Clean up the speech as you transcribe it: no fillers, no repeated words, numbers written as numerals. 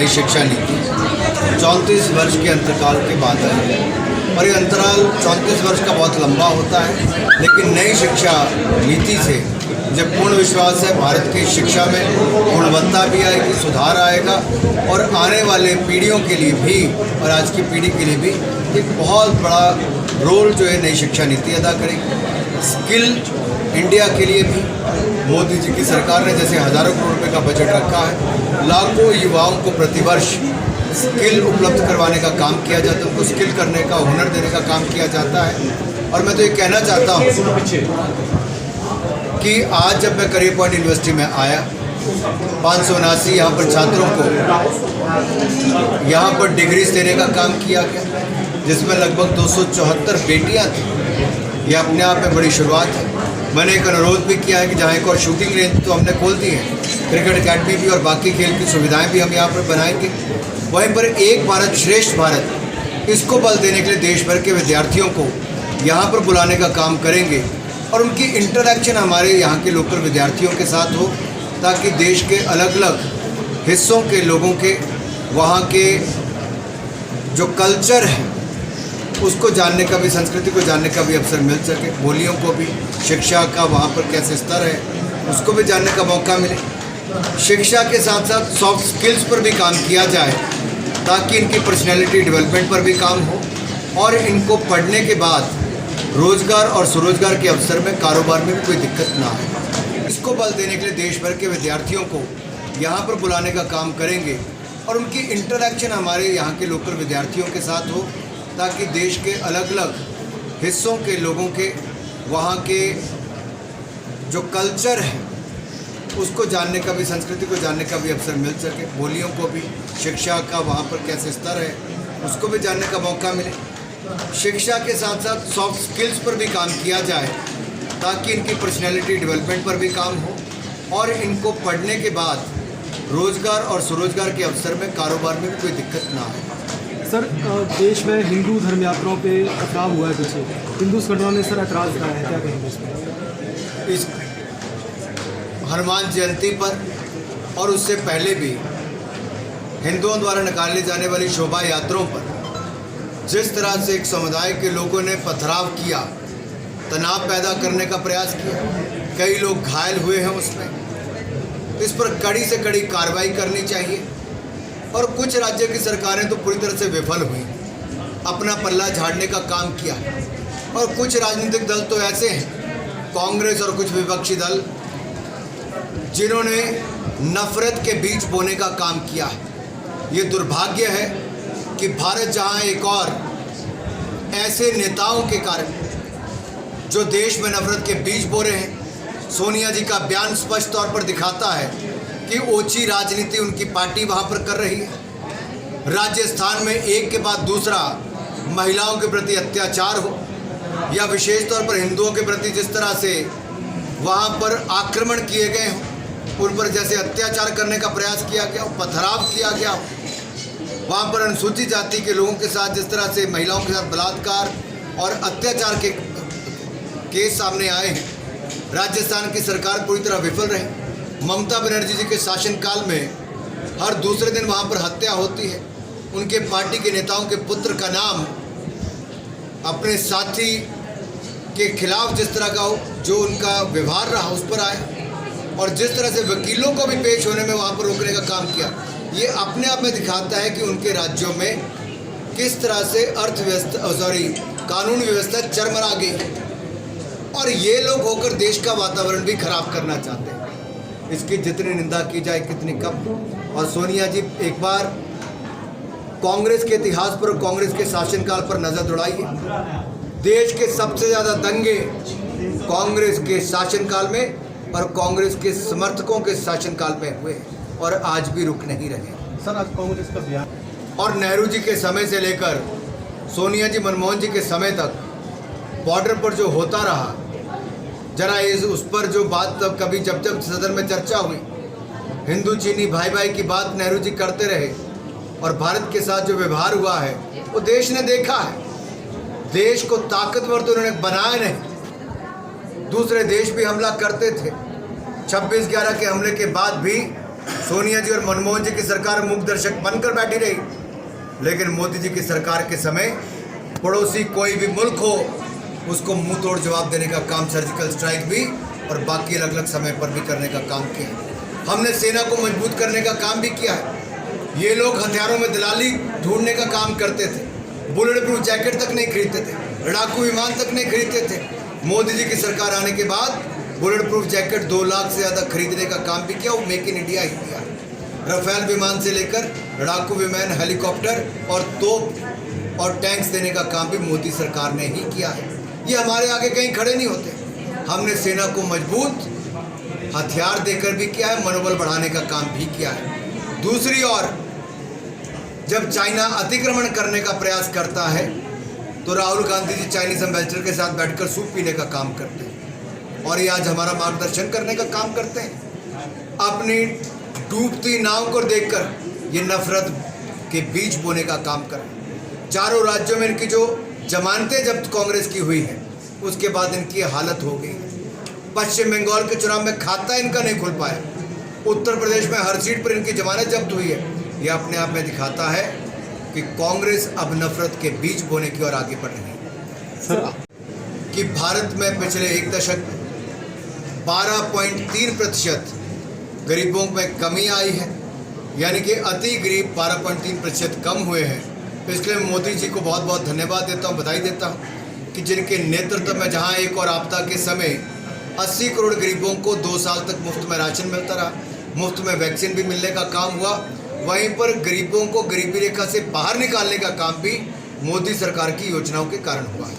शिक्षा नीति 34 वर्ष के अंतराल के बाद आई और ये अंतराल 34 वर्ष का बहुत लंबा होता है, लेकिन नई शिक्षा नीति से जब पूर्ण विश्वास है भारत की शिक्षा में गुणवत्ता भी आएगी, सुधार आएगा और आने वाले पीढ़ियों के लिए भी और आज की पीढ़ी के लिए भी एक बहुत बड़ा रोल जो है नई शिक्षा नीति अदा करेगी। स्किल इंडिया के लिए भी मोदी जी की सरकार ने जैसे हज़ारों करोड़ रुपए का बजट रखा है, लाखों युवाओं को प्रतिवर्ष स्किल उपलब्ध करवाने का काम किया जाता है, उनको स्किल करने का, हुनर देने का काम किया जाता है। और मैं तो ये कहना चाहता हूँ कि आज जब मैं करियर पॉइंट यूनिवर्सिटी में आया, 579 यहाँ पर छात्रों को यहाँ पर डिग्रीज देने का काम किया गया, जिसमें लगभग 274 बेटियाँ थीं। ये अपने आप में बड़ी शुरुआत है। मैंने एक अनुरोध भी किया है कि जहाँ एक और शूटिंग रेंज तो हमने खोल दी है, क्रिकेट अकेडमी भी और बाकी खेल की सुविधाएं भी हम यहाँ पर बनाएंगे। वहीं पर एक भारत श्रेष्ठ भारत, इसको बल देने के लिए देश भर के विद्यार्थियों को यहाँ पर बुलाने का काम करेंगे और उनकी इंटरेक्शन हमारे यहाँ के लोकल विद्यार्थियों के साथ हो, ताकि देश के अलग अलग हिस्सों के लोगों के वहाँ के जो कल्चर है उसको जानने का भी, संस्कृति को जानने का भी अवसर मिल सके। बोलियों को भी, शिक्षा का वहाँ पर कैसे स्तर है उसको भी जानने का मौका मिले। शिक्षा के साथ साथ सॉफ्ट स्किल्स पर भी काम किया जाए, ताकि इनकी पर्सनैलिटी डेवलपमेंट पर भी काम हो और इनको पढ़ने के बाद रोज़गार और स्वरोजगार के अवसर में, कारोबार में भी कोई दिक्कत ना आए। इसको बल देने के लिए देश भर के विद्यार्थियों को यहाँ पर बुलाने का काम करेंगे और उनकी इंटरेक्शन हमारे यहाँ के लोकल विद्यार्थियों के साथ हो, ताकि देश के अलग अलग हिस्सों के लोगों के वहाँ के जो कल्चर है उसको जानने का भी, संस्कृति को जानने का भी अवसर मिल सके। बोलियों को भी, शिक्षा का वहाँ पर कैसे स्तर है उसको भी जानने का मौका मिले। शिक्षा के साथ साथ सॉफ्ट स्किल्स पर भी काम किया जाए, ताकि इनकी पर्सनैलिटी डेवलपमेंट पर भी काम हो और इनको पढ़ने के बाद रोज़गार और स्वरोजगार के अवसर में, कारोबार में भी कोई दिक्कत ना आए। सर, देश में हिंदू धर्म यात्राओं पे टकराव हुआ है पीछे, हिंदू संगठनों ने सर ऐतराज़ किया है, क्या कहेंगे इसमें? इस हनुमान जयंती पर और उससे पहले भी हिंदुओं द्वारा निकाली जाने वाली शोभा यात्राओं पर जिस तरह से एक समुदाय के लोगों ने पथराव किया, तनाव पैदा करने का प्रयास किया, कई लोग घायल हुए हैं उसमें, इस पर कड़ी से कड़ी कार्रवाई करनी चाहिए। और कुछ राज्य की सरकारें तो पूरी तरह से विफल हुई, अपना पल्ला झाड़ने का काम किया और कुछ राजनीतिक दल तो ऐसे हैं, कांग्रेस और कुछ विपक्षी दल, जिन्होंने नफरत के बीज बोने का काम किया है। ये दुर्भाग्य है कि भारत जहां एक और ऐसे नेताओं के कारण जो देश में नफरत के बीज बो रहे हैं, सोनिया जी का बयान स्पष्ट तौर पर दिखाता है कि ओछी राजनीति उनकी पार्टी वहां पर कर रही है। राजस्थान में एक के बाद दूसरा महिलाओं के प्रति अत्याचार हो या विशेष तौर पर हिंदुओं के प्रति जिस तरह से वहां पर आक्रमण किए गए हों, उन पर जैसे अत्याचार करने का प्रयास किया गया हो, पथराव किया गया हो, वहाँ पर अनुसूचित जाति के लोगों के साथ जिस तरह से महिलाओं के साथ बलात्कार और अत्याचार के केस सामने आए हैं, राजस्थान की सरकार पूरी तरह विफल रही। ममता बनर्जी जी के शासनकाल में हर दूसरे दिन वहाँ पर हत्या होती है। उनके पार्टी के नेताओं के पुत्र का नाम अपने साथी के खिलाफ जिस तरह का जो उनका व्यवहार रहा उस पर आया और जिस तरह से वकीलों को भी पेश होने में वहाँ पर रोकने का काम किया, ये अपने आप में दिखाता है कि उनके राज्यों में किस तरह से कानून व्यवस्था चरमरा गई है और ये लोग होकर देश का वातावरण भी खराब करना चाहते हैं। इसकी जितनी निंदा की जाए कितनी कम। और सोनिया जी एक बार कांग्रेस के इतिहास पर, कांग्रेस के शासनकाल पर नजर दौड़ाइए। देश के सबसे ज़्यादा दंगे कांग्रेस के शासनकाल में और कांग्रेस के समर्थकों के शासनकाल में हुए और आज भी रुक नहीं रहे। सर, आज कांग्रेस का बयान और नेहरू जी के समय से लेकर सोनिया जी, मनमोहन जी के समय तक बॉर्डर पर जो होता रहा, जरा उस पर जो बात तब कभी जब सदन में चर्चा हुई, हिंदू चीनी भाई भाई की बात नेहरू जी करते रहे और भारत के साथ जो व्यवहार हुआ है वो देश ने देखा है। देश को ताकतवर तो उन्होंने बनाया नहीं, दूसरे देश भी हमला करते थे। 26/11 के हमले के बाद भी सोनिया जी और मनमोहन जी की सरकार मूक दर्शक बनकर बैठी रही, लेकिन मोदी जी की सरकार के समय पड़ोसी कोई भी मुल्क हो उसको मुंह तोड़ जवाब देने का काम सर्जिकल स्ट्राइक भी और बाकी अलग अलग समय पर भी करने का काम किया। हमने सेना को मजबूत करने का काम भी किया है। ये लोग हथियारों में दलाली ढूंढने का काम करते थे, बुलेट प्रूफ जैकेट तक नहीं खरीदते थे, लड़ाकू विमान तक नहीं खरीदते थे। मोदी जी की सरकार आने के बाद बुलेट प्रूफ जैकेट 2 लाख से ज़्यादा खरीदने का काम भी किया, वो मेक इन इंडिया ही किया। राफेल विमान से लेकर लड़ाकू विमान, हेलीकॉप्टर और तोप और टैंक्स देने का काम भी मोदी सरकार ने ही किया है। ये हमारे आगे कहीं खड़े नहीं होते। हमने सेना को मजबूत हथियार देकर भी किया है, मनोबल बढ़ाने का काम भी किया है। दूसरी ओर जब चाइना अतिक्रमण करने का प्रयास करता है तो राहुल गांधी जी चाइनीज एम्बेसडर के साथ बैठकर सूप पीने का काम करते हैं और ये आज हमारा मार्गदर्शन करने का काम करते हैं। अपनी डूबती नाव को देखकर ये नफरत के बीज बोने का काम करें। चारों राज्यों में इनकी जो जमानतें जब्त कांग्रेस की हुई हैं उसके बाद इनकी हालत हो गई। पश्चिम बंगाल के चुनाव में खाता इनका नहीं खुल पाया, उत्तर प्रदेश में हर सीट पर इनकी जमानत जब्त हुई है। यह अपने आप में दिखाता है कि कांग्रेस अब नफरत के बीज बोने की ओर आगे बढ़ रही है। सर कि भारत में पिछले एक दशक 12.3% गरीबों में कमी आई है, यानी कि अति गरीब 12.3% कम हुए हैं। इसलिए मोदी जी को बहुत बहुत धन्यवाद देता हूँ, बधाई देता हूँ कि जिनके नेतृत्व में जहाँ एक और आपदा के समय 80 करोड़ गरीबों को 2 साल तक मुफ्त में राशन मिलता रहा, मुफ्त में वैक्सीन भी मिलने का काम हुआ, वहीं पर गरीबों को गरीबी रेखा से बाहर निकालने का काम भी मोदी सरकार की योजनाओं के कारण हुआ है।